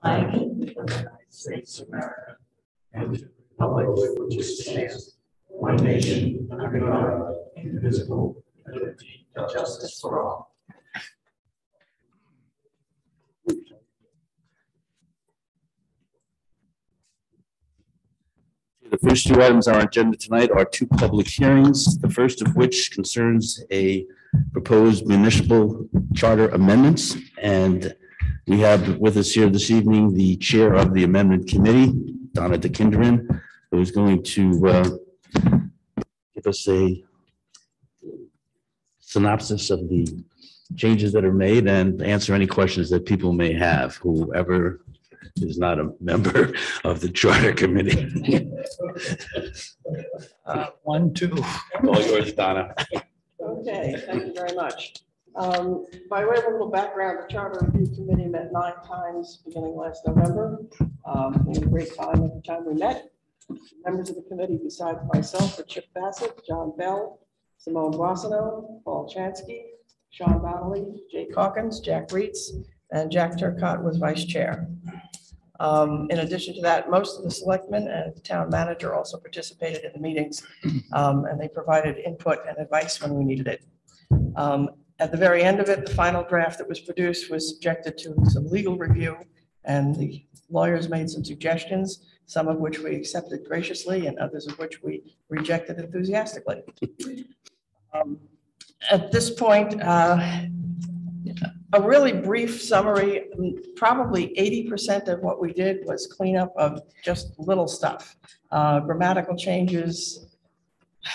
flag of the United States of America and to the republic for which it stands, one nation, under God, indivisible, with liberty and justice for all. The first two items on our agenda tonight are two public hearings, the first of which concerns a proposed municipal charter amendments. And we have with us here this evening the chair of the amendment committee, Donna DeKinderen, who is going to give us a synopsis of the changes that are made and answer any questions that people may have, whoever is not a member of the charter committee. One, two. All yours, Donna. Okay, thank you very much. By way of a little background, the Charter Review Committee met 9 times beginning last November. We had a great time every time we met. Members of the committee besides myself are Chip Bassett, John Bell, Simone Bossino, Paul Chansky, Sean Donnelly, Jay Calkins, Jack Reitz, and Jack Turcott was vice chair. In addition to that, most of the selectmen and the town manager also participated in the meetings, and they provided input and advice when we needed it. At the very end of it, the final draft that was produced was subjected to some legal review, and the lawyers made some suggestions, some of which we accepted graciously and others of which we rejected enthusiastically. At this point, a really brief summary, probably 80% of what we did was cleanup of just little stuff, grammatical changes,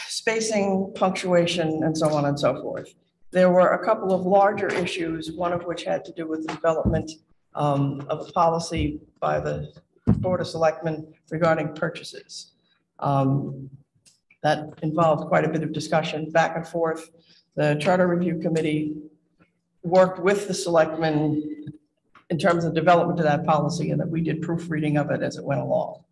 spacing, punctuation, and so on and so forth. There were a couple of larger issues, one of which had to do with the development of a policy by the Board of Selectmen regarding purchases. That involved quite a bit of discussion back and forth. The Charter Review Committee worked with the selectmen in terms of development of that policy, and that we did proofreading of it as it went along.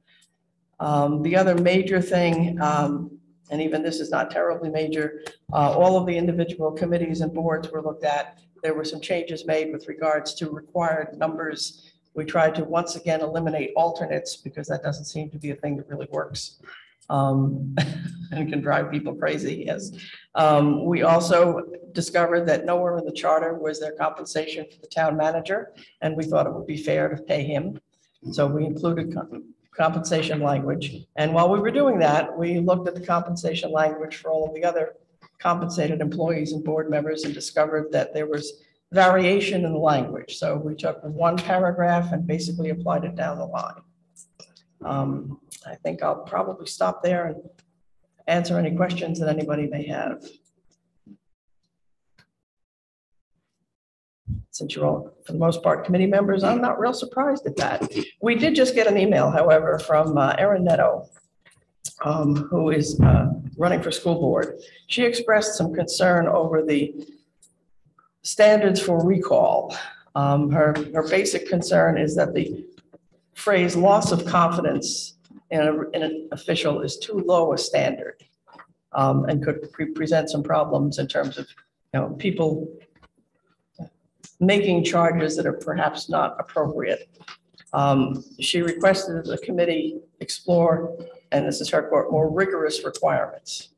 The other major thing, and even this is not terribly major, all of the individual committees and boards were looked at. There were some changes made with regards to required numbers. We tried to once again eliminate alternates because that doesn't seem to be a thing that really works. And can drive people crazy. Yes. We also discovered that nowhere in the charter was there compensation for the town manager, and we thought it would be fair to pay him. So we included compensation language. And while we were doing that, we looked at the compensation language for all of the other compensated employees and board members and discovered that there was variation in the language. So we took one paragraph and basically applied it down the line. I think I'll probably stop there and answer any questions that anybody may have. Since you're all, for the most part, committee members, I'm not real surprised at that. We did just get an email, however, from Erin Netto, who is running for school board. She expressed some concern over the standards for recall. Her basic concern is that the phrase loss of confidence in an official is too low a standard, and could present some problems in terms of, people making charges that are perhaps not appropriate. She requested that the committee explore, and this is her quote, more rigorous requirements.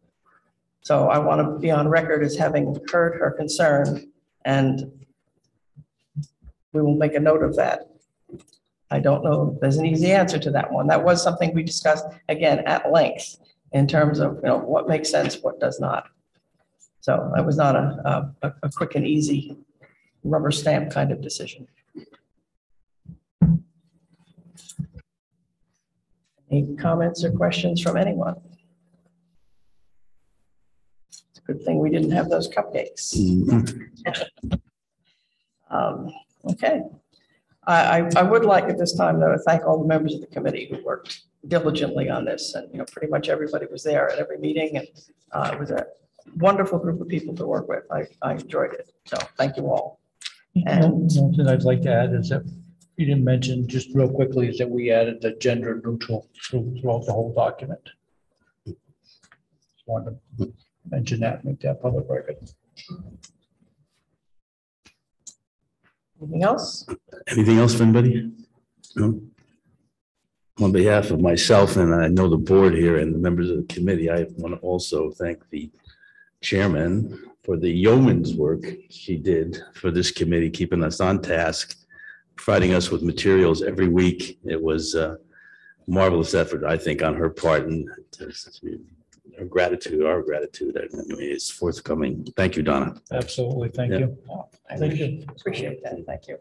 So I want to be on record as having heard her concern, and we will make a note of that. I don't know if there's an easy answer to that one. That was something we discussed, again, at length in terms of what makes sense, what does not. So that was not a quick and easy rubber stamp kind of decision. Any comments or questions from anyone? It's a good thing we didn't have those cupcakes. Okay. I would like at this time, though, to thank all the members of the committee who worked diligently on this, and pretty much everybody was there at every meeting, and it was a wonderful group of people to work with. I enjoyed it, so thank you all. And something I'd like to add is that you didn't mention just real quickly is that we added the gender neutral throughout the whole document. Just wanted to mention that, make that public record. anything else? Anything else for anybody? On behalf of myself, and I know the board here and the members of the committee, I want to also thank the chairman for the yeoman's work she did for this committee, keeping us on task, providing us with materials every week. It was a marvelous effort, I think, on her part, and our gratitude is forthcoming. Thank you, Donna. Absolutely. Thank Yeah. you. Thank you. Appreciate that. Thank you.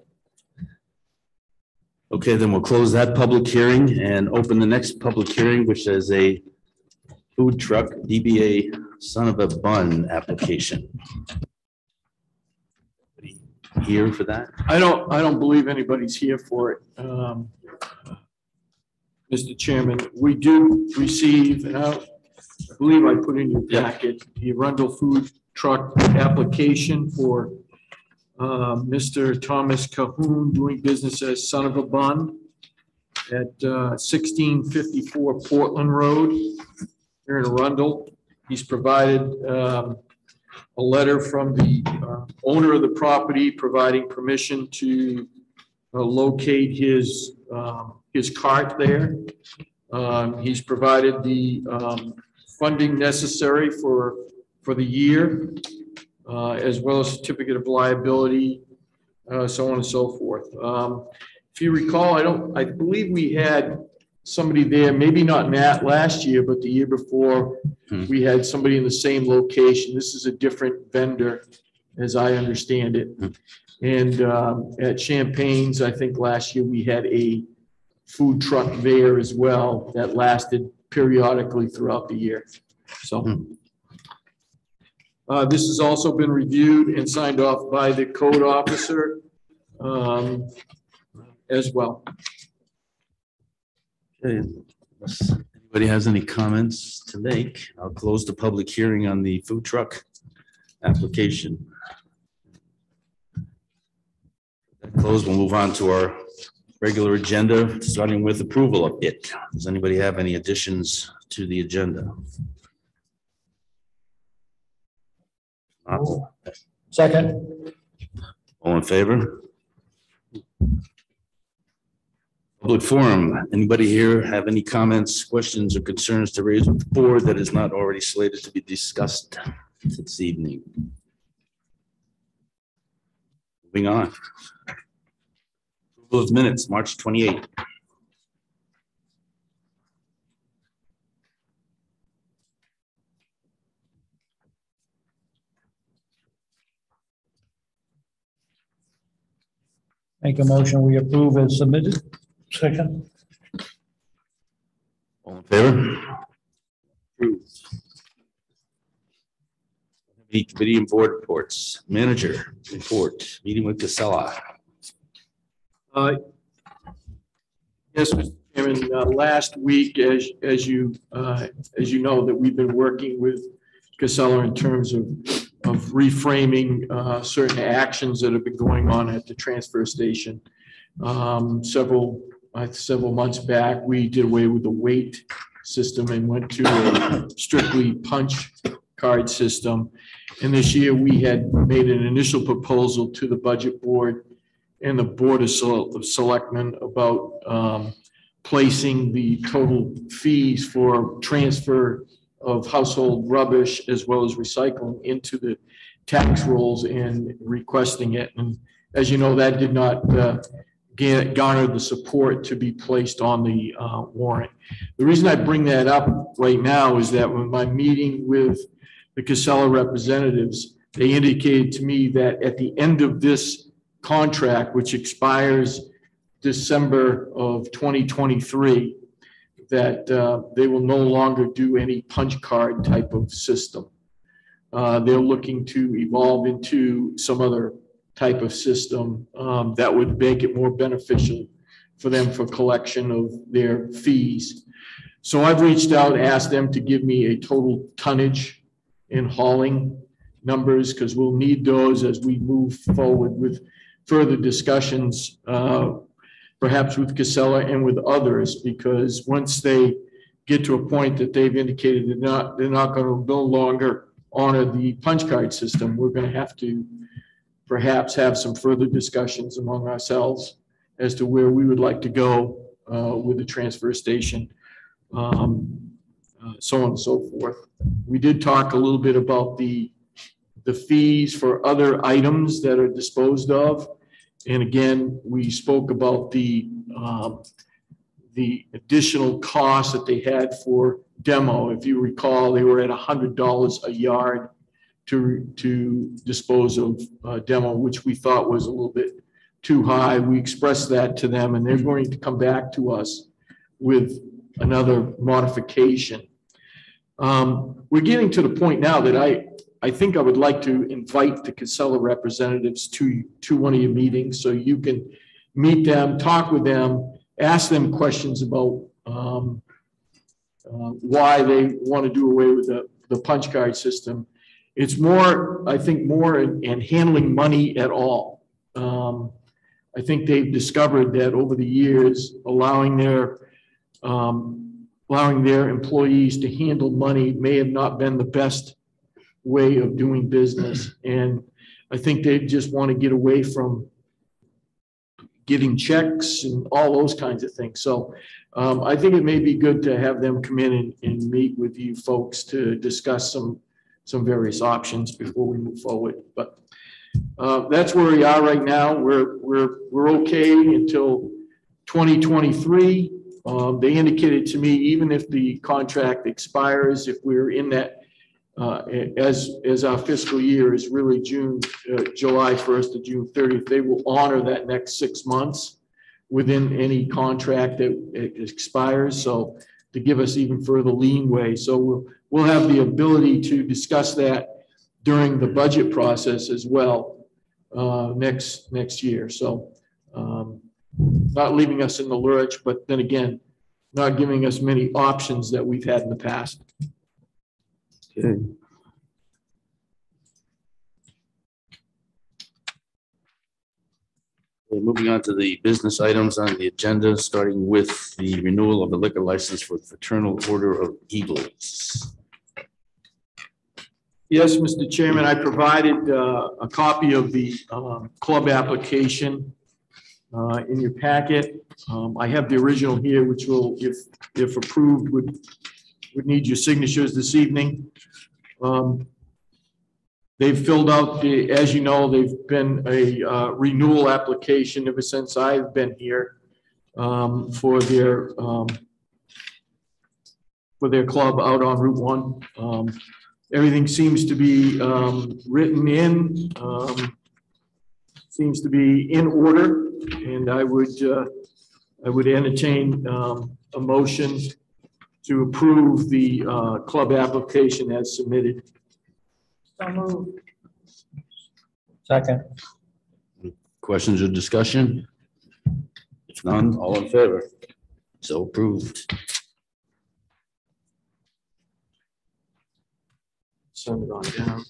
Okay, then we'll close that public hearing and open the next public hearing, which is a food truck DBA Son of a Bun application. Here for that? I don't believe anybody's here for it. Mr. Chairman, we do receive, and I believe I put in your packet, the Arundel food truck application for Mr. Thomas Cahoon, doing business as Son of a Bun at 1654 Portland Road here in Arundel. He's provided a letter from the owner of the property providing permission to locate his cart there. He's provided the funding necessary for the year, as well as certificate of liability, so on and so forth. If you recall, I believe we had somebody there, maybe not last year, but the year before, we had somebody in the same location. This is a different vendor, as I understand it. And at Champagne's, I think last year we had a food truck there as well that lasted periodically throughout the year. So this has also been reviewed and signed off by the code officer as well. Okay, unless anybody has any comments to make, I'll close the public hearing on the food truck application. That closed, we'll move on to our regular agenda, starting with approval of it. Does anybody have any additions to the agenda? Second. All in favor? Public forum. Anybody here have any comments, questions, or concerns to raise with the board that is not already slated to be discussed this evening? Moving on. Approval of minutes, March 28th. Make a motion, we approve as submitted. Second. All in favor? Approved. The committee and board reports. Manager report, meeting with Casella. Yes, Mr. Chairman, last week, as you know, that we've been working with Casella in terms of reframing certain actions that have been going on at the transfer station. Several months back, we did away with the weight system and went to a strictly punch card system. And this year we had made an initial proposal to the budget board and the board of selectmen about placing the total fees for transfer of household rubbish as well as recycling into the tax rolls and requesting it. And as you know, that did not garner the support to be placed on the warrant. The reason I bring that up right now is that when my meeting with the Casella representatives, they indicated to me that at the end of this contract, which expires December of 2023, that they will no longer do any punch card type of system. They're looking to evolve into some other type of system that would make it more beneficial for them for collection of their fees. So I've reached out, asked them to give me a total tonnage in hauling numbers, because we'll need those as we move forward with further discussions, perhaps with Casella and with others, because once they get to a point that they've indicated they're not going to no longer honor the punch card system, we're going to have to perhaps have some further discussions among ourselves as to where we would like to go with the transfer station, so on and so forth. We did talk a little bit about the fees for other items that are disposed of. And again, we spoke about the additional cost that they had for demo. If you recall, they were at $100 a yard to dispose of demo, which we thought was a little bit too high. We expressed that to them, and they're going to come back to us with another modification. We're getting to the point now that I think I would like to invite the Casella representatives to one of your meetings so you can meet them, talk with them, ask them questions about why they want to do away with the punch card system. It's more, I think, more in handling money at all. I think they've discovered that over the years, allowing their employees to handle money may have not been the best way of doing business. And I think they just want to get away from getting checks and all those kinds of things. So I think it may be good to have them come in and meet with you folks to discuss some various options before we move forward. But that's where we are right now. We're okay until 2023. They indicated to me, even if the contract expires, if we're in that, as our fiscal year is really July 1st to June 30th, they will honor that next 6 months within any contract that expires. So to give us even further leeway. So we'll have the ability to discuss that during the budget process as well next year. So not leaving us in the lurch, but then again, not giving us many options that we've had in the past. Okay. Moving on to the business items on the agenda, starting with the renewal of the liquor license for Fraternal Order of Eagles. Yes, Mr. Chairman, I provided a copy of the club application in your packet. I have the original here, which will, if approved, would need your signatures this evening. They've filled out as you know, they've been a renewal application ever since I've been here for their club out on Route 1. Everything seems to be written in, seems to be in order, and I would entertain a motion to approve the club application as submitted. So moved. Second. Questions or discussion? If none, all in favor? So approved. Send it on down.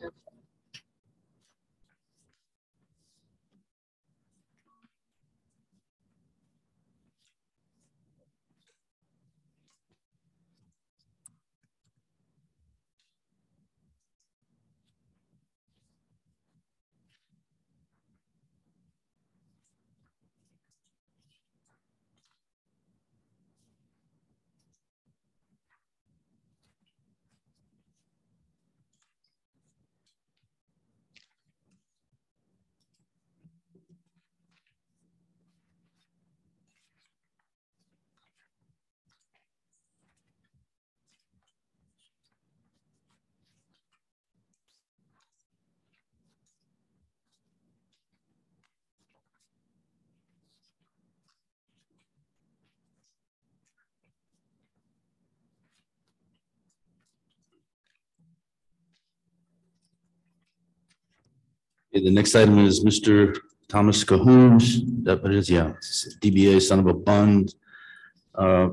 Okay, the next item is Mr. Thomas Cahoon's, that is, yeah, DBA Son of a Bun,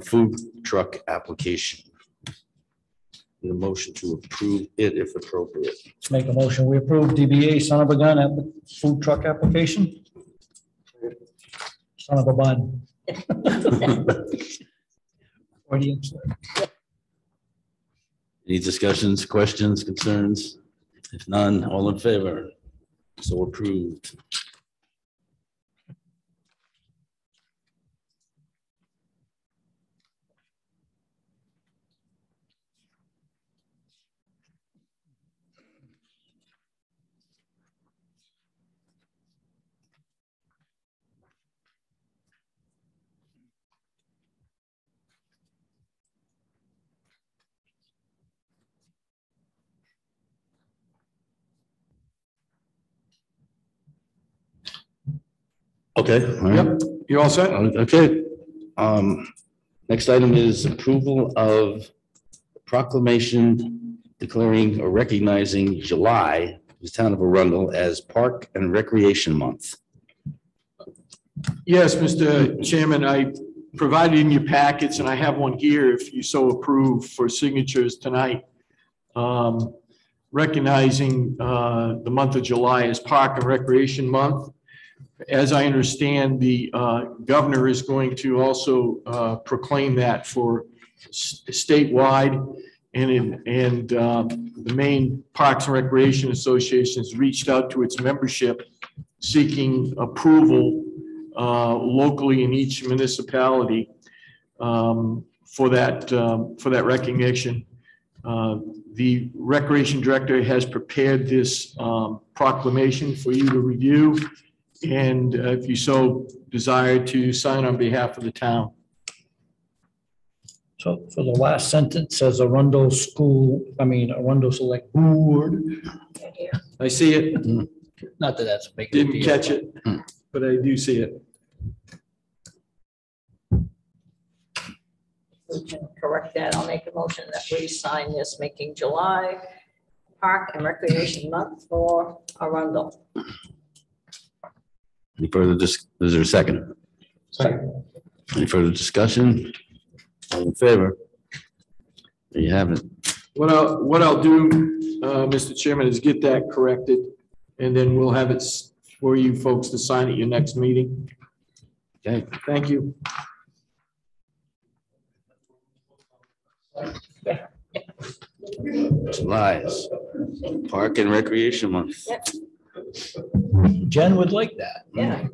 food truck application. Need a motion to approve it if appropriate. Make a motion. We approve DBA Son of a Gun food truck application. Son of a bun. Audience. Any discussions, questions, concerns? If none, all in favor? So approved. Okay. all right. Yep, you all set? Okay. Next item is approval of proclamation declaring or recognizing July, the town of Arundel, as Park and Recreation Month. Yes, Mr. Chairman, I provided in your packets, and I have one here if you so approve for signatures tonight. Recognizing the month of July as Park and Recreation Month. As I understand, the governor is going to also proclaim that for statewide, and the main Parks and Recreation Association has reached out to its membership seeking approval locally in each municipality for that recognition. The Recreation Director has prepared this proclamation for you to review, and if you so desire to sign on behalf of the town. So for the last sentence says Arundel Arundel Select Board. I see it, Not that that's a big deal. didn't catch it, but I do see it. We can correct that. I'll make a motion that we sign this, making July Park and Recreation Month for Arundel. Any further, is there a second? Second. Any further discussion? All in favor? There you have it. What I'll do, Mr. Chairman, is get that corrected, and then we'll have it for you folks to sign at your next meeting. Okay. Thank you. July is Park and Recreation Month. Yep. Jen would like that. Yeah.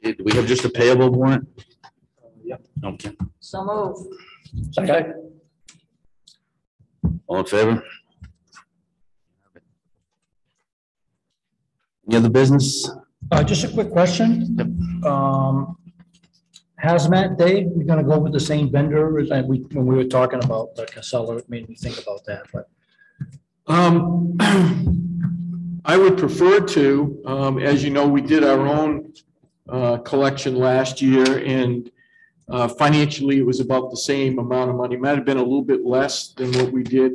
Do we have just a payable warrant? Yep. Okay. So move. Okay. All in favor? Any other business? Just a quick question. Hazmat Day, we're gonna go with the same vendor, as when we were talking about the Casella, it made me think about that, but. I would prefer to, as you know, we did our own collection last year, and financially it was about the same amount of money. Might have been a little bit less than what we did.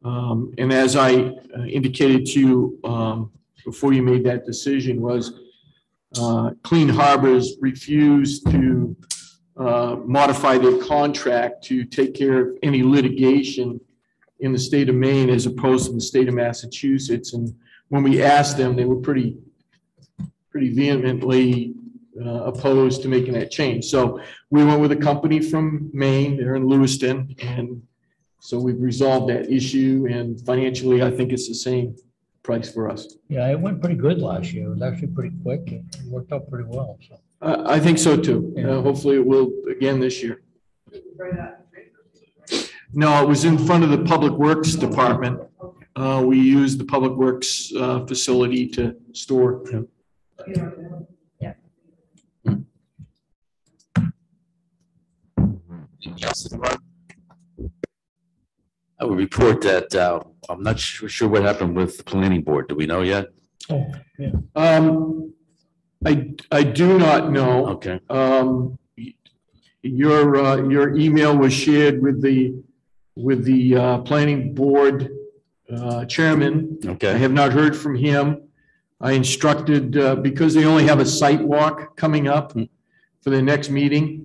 And as I indicated to you before you made that decision, was Clean Harbors refused to modify their contract to take care of any litigation in the state of Maine as opposed to the state of Massachusetts. And when we asked them, they were pretty vehemently opposed to making that change. So we went with a company from Maine, they're in Lewiston, and so we've resolved that issue, and financially, I think it's the same price for us. Yeah, it went pretty good last year. It was actually pretty quick. It worked out pretty well, so. I think so too. Yeah. Hopefully it will again this year. No, it was in front of the Public Works Department. We used the Public Works facility to store. Yeah. I would report that I'm not sure what happened with the planning board. Do we know yet? Oh, yeah. I do not know. Okay. Your email was shared with the planning board chairman. I Okay. have not heard from him. I instructed, because they only have a site walk coming up for their next meeting,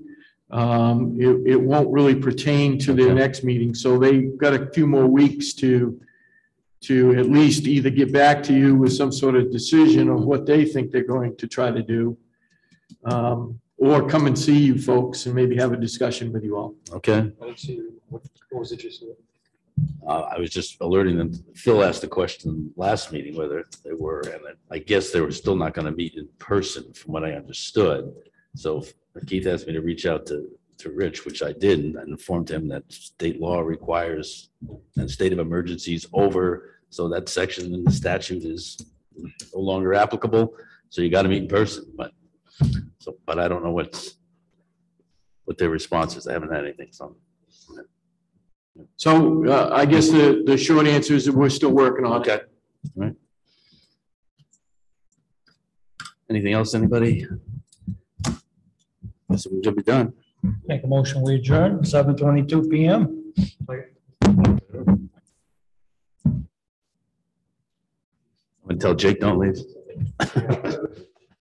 it won't really pertain to their Okay. next meeting. So they've got a few more weeks to at least either get back to you with some sort of decision of what they think they're going to try to do, or come and see you folks and maybe have a discussion with you all. Okay. What was it you said? I was just alerting them. Phil asked the question last meeting whether they were, and I guess they were still not going to meet in person from what I understood. So Keith asked me to reach out to Rich, which I did, and I informed him that state law requires a state of emergency is over. So that section in the statute is no longer applicable. So you got to meet in person, but I don't know what their response is. I haven't had anything. So I guess the short answer is that we're still working on it. Okay. All right. Anything else, anybody? So we're gonna be done. Make a motion, we adjourn, 7:22 PM. Until Jake don't leave.